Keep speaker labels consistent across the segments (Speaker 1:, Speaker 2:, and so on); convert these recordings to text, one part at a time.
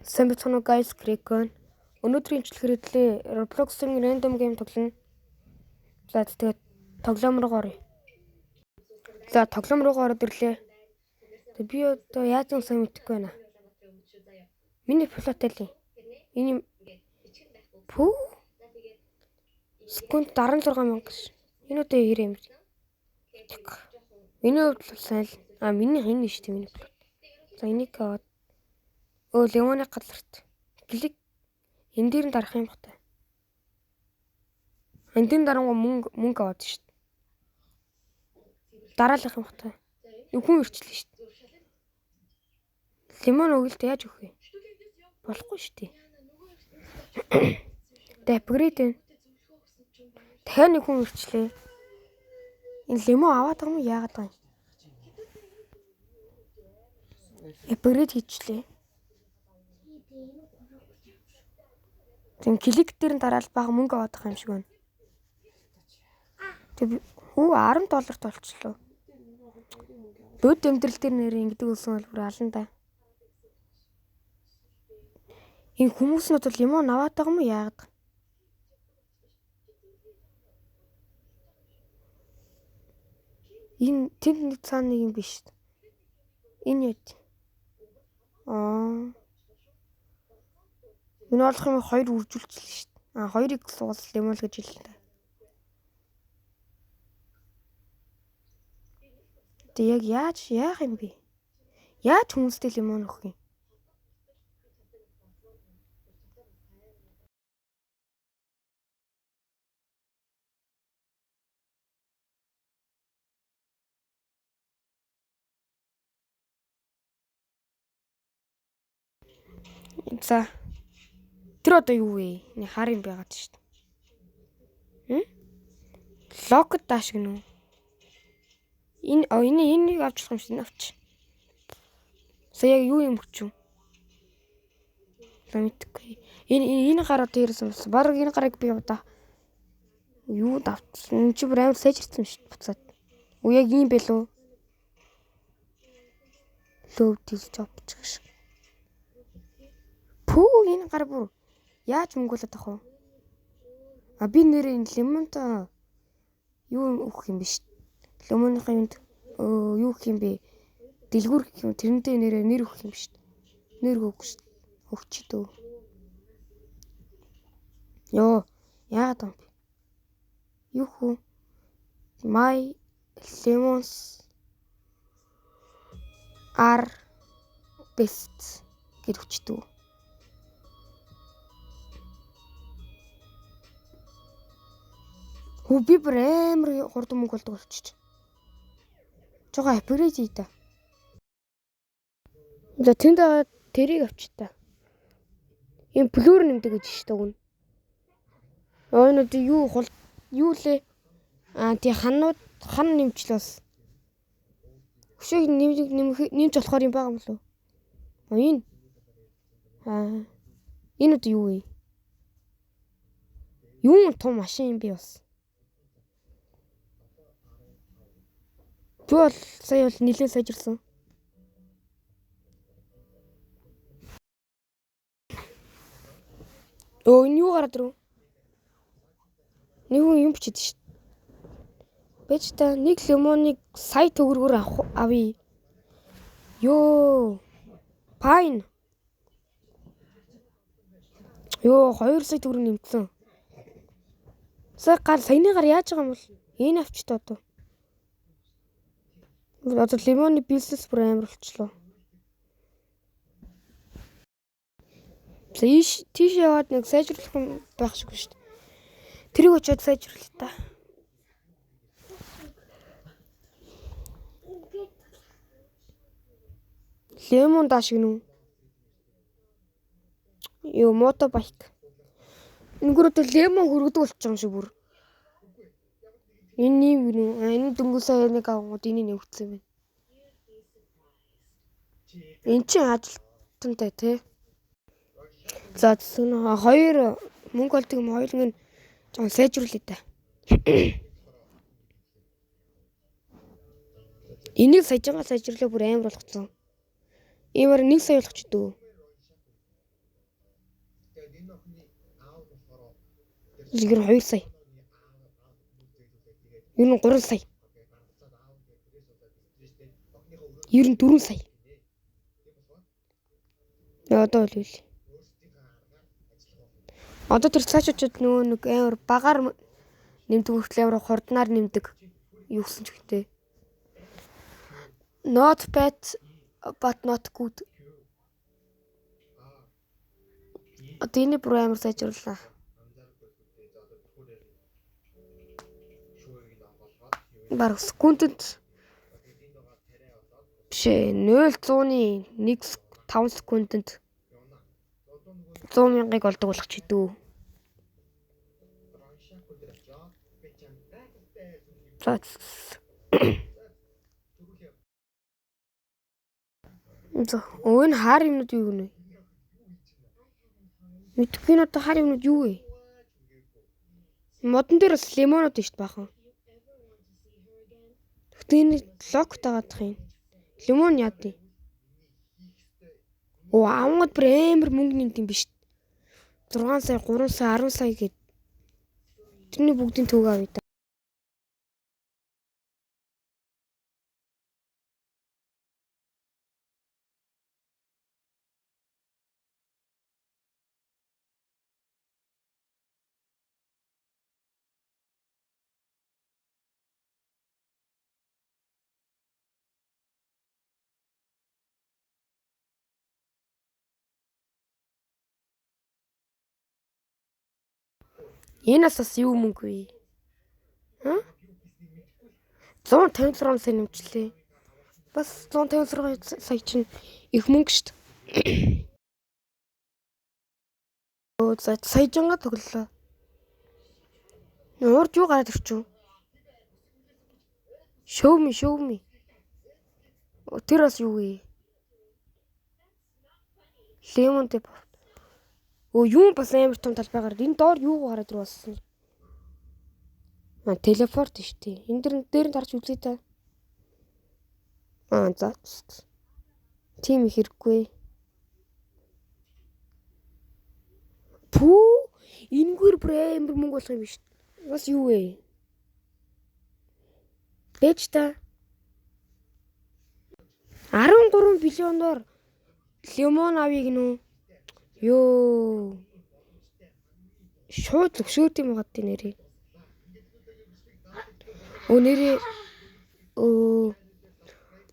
Speaker 1: Сайн бацхан уу guys, Крикон. Өнөөдрийн бичлэгээр хэлээ Roblox-ын random game тоглоно. За тэгээд тоглоом руу оръё. За тоглоом руу ороод ирлээ. Тэгээд би одоо яаж юм сайн мэдэхгүй байна. Миний флотели. Энэ пүү секунд 16,000 гэж. Энэ одоо хэрэг юм. Миний хувьд сайн л. Миний энэ шүү дээ миний флот. За энийг аваад лимоны газарт клик энэ дээр нь дарах юм бахтай. Энд дээр дарангуй мөнгө аваад шүү дээ. Дараалах юм бахтай. Хүн ирчлээ шүү дээ. Лимон өгөлт яаж өгөх вэ? Болохгүй шүү дээ. Тэ апгрейд вэ? Дахиад нэг хүн ирчлээ. Энэ лимон аваад байгаа юм яагаад байгаа юм? Апгрейд хийчлээ. Тэг клик дээр нь дараал бага мөнгө аваад байгаа юм шиг байна. Тэг $10 толчлоо. Бод амьдрал дээр нэр ингэдэг үлсэн бол бүр алан да. Энэ хүмүүс нь бол лимон аваад байгаа юм яагаад? Энэ тэнд нэг цаана нэг юм биш. Энэ яд. Энэ олох юм 2 үржүүлчихлээ шүү дээ. 2-ыг суул лимон гэж хэллээ. Тэг яг яах юм бэ? Яаж хүмүүстэй лимон өгөх юм? За. Тэр одоо юу вэ? Нэг хар юм байгаад шүү дээ. Локд даш гэнэ үү? Энийг авчлах юм шиг авч. Сая яг юу юм өгч юм? Мэдгүй. Энэ гараа дээрээс авсан. Бараг энэ гарыг би одоо юу давтсан? Чи бүр амар сайжирсан шүү дээ буцаад. Яг юм бэлөө. Лөв дилж авчих шиг. Пүү энэ гар бүр яаж мөнгөлөд авах вэ? Би нэр энэ лимонтой юу өгөх юм биш. Лимоныхаа юунд юу гэх юм бэ? Дэлгүүр гэх юм. Тэрнтэй нэр өгөх юм биш. Нэр өгөх шүү. Өгч дөө. Яагаад юм бэ? Юу хөө? My lemons are best гэж өгч дөө. Би бүр амар хурдан мөнгө болдог болчих. Жога апгрейд хий та. За тэнд тэрийг авчи та. Энэ блүр нэмдэг гэж шүү дээ өгнө. Энэ юу лээ? Тий хан нэмчлээс. Өшөөг нэмж болохоор юм байгаа юм лөө. Энэ. Энэ одоо юу вэ? Юу том машин юм бэ бас? Бол сая бол нэлээд сайжирсан. Энэ юу гараад ирв? Нэг юм бичээд шүү. Бэж та нэг лимоныг сая төгрөгөөр авъя. Пайн. 2 сая төгрөг нэмсэн. Саяныгаар яаж байгаа юм бол? Энэ авч та одоо. Одоо лимоны бизнес бүр амар болчлоо. Тийш яваад нэг сайжруулах юм байх шиг шүү дээ. Тэрийг очиод сайжруулъя та. Лемон даш гэнэ үү? Мотобайк. Ингэрээд лемон хөргөдөг болчих юм шиг бүр. Энэ юм гэнэ үү? Энэ дөнгөсөө нэг авангууд энийг нэвгцсэн байна. Энд чинь ажилтнтай тий. За зөвхөн 2 мөнгө олдог юм хоёуланг нь жоо сайжруулъя та. Энийг сайжруулах бүр амар болгоцсон. Иймэр 1 сая болгоч дөө. Ер нь 2 сая. Ер нь 3 сая. Ер нь 4 сая. Одоо л үл. Одоо тэр цаашаачд нөгөө нэг амар багаар нэмдэг хүртэл амар хурднаар нэмдэг. Юу гэсэн ч гэдэг. Not bad but not good. Одоо энэ бүр амар сайжрууллаа. Бараг секундэд биш 0.100-ны 1.5 секундэд 100,000-ыг олдог болох ч хэдүү. Энэ хар юмнууд юу гэнэ? Мэдгүй надад хар юмнууд юу вэ? Модон дээр бас лимонууд шүү дээ бахан. Гэтэ энэ локт агаадах юм. Лимон яад юм. Амгад бүр амар мөнгө нэмд юм биш. 6 сая, 3 сая, 10 сая гэд. Тэрний бүгдийн төг авъя да. Энэ бас юу мөнгө вэ? 156 сая нэмчлээ. Бас 156 сая чинь их мөнгө шүү дээ. За саяжанга төглөө. Урд юу гараад ирчихв? Show me. Тэр бас юу вэ? Lemon dip. Юу бас амар том талбайгаар энэ доор юу гараад ир болсон? Телепорт шүү дээ. Энэ дээр нь тарж үзье та. За. Тийм их хэрэггүй. Пүү, энэгээр бүр амар мөнгө болох юм биш. Бас юу вэ? Бэж та. 13 биллионоор лимон авъя гинөө. Ёо. Шууд зөвшөөрд юм гад тий нэрээ. Нэрээ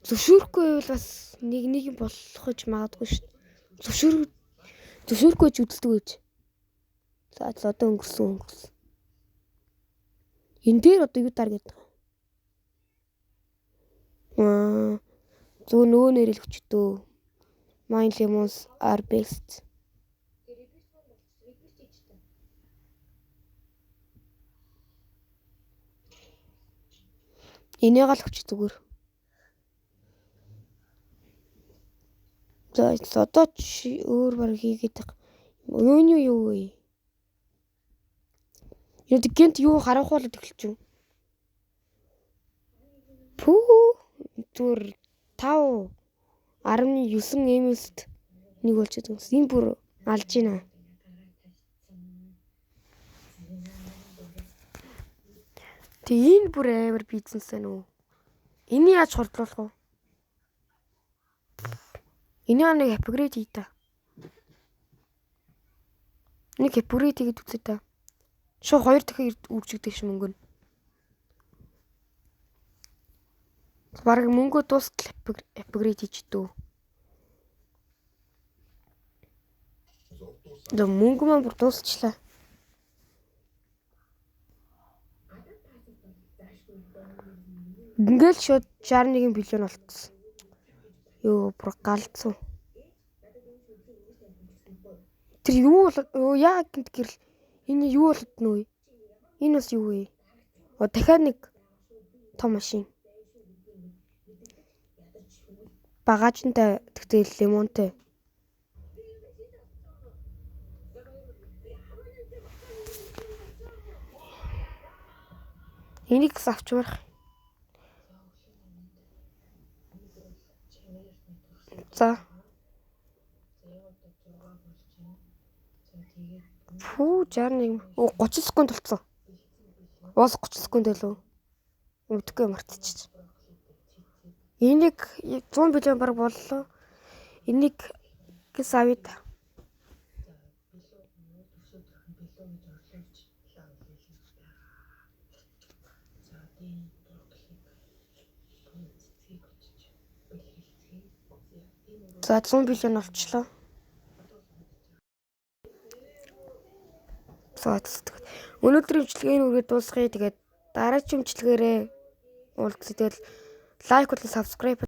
Speaker 1: зөвшөөрөхгүй бол бас нэг юм болох гэж магадгүй шүү. Зөвшөөрөхгүй ч үздэг гэж. За одоо өнгөрсөн. Энэ дээр одоо юу даргээд байгаа? Зөв нөгөө нэрэл өчтөө. My lemons are best. Энийг л өч зүгээр. За одоо ч өөр баг хийгээд байгаа. Юу вэ? Яг гэнт юу харахуулаад эхэлчихв. Пүү зүгээр 5 19 эмэлст нэг болчиход байна. Энэ бүр алж байна. Тэг энэ бүр амар бизнес байна уу? Энийг яаж хурдлуулах вэ? Энэ нэг апгрейд хий та. Нэг апгрейд хийгээд үзье та. Шууд 2 дахин үржигдэх ш мөнгө. Бараг мөнгө дуустал апгрейд хийж дөө. Дэ мөнгө маань бүр дуусчлаа. Ингээл шууд 61 биллион болчихсон. Ёо бүр галзуу. Тэр юу бол яа гэрэл энэ юу болоод нөө? Энэ бас юу вэ? Дахиад нэг том машин. Багажтай тэгтэл лимонтэй. Энийг авчмаар. За. Фүү 61. Оо 30 секунд болцсон. Уус 30 секунд байлоо. Үдггүй мартчих. Энийг 100 билион баг боллоо. Энийг гэс авъя. За 100 билион олчлоо. Өнөөдрийн бичлэгийг үргэлж дуусгая. Тэгээд дараагийн бичлэгээрээ уулзъя. Тэгэл лайк болон subscribe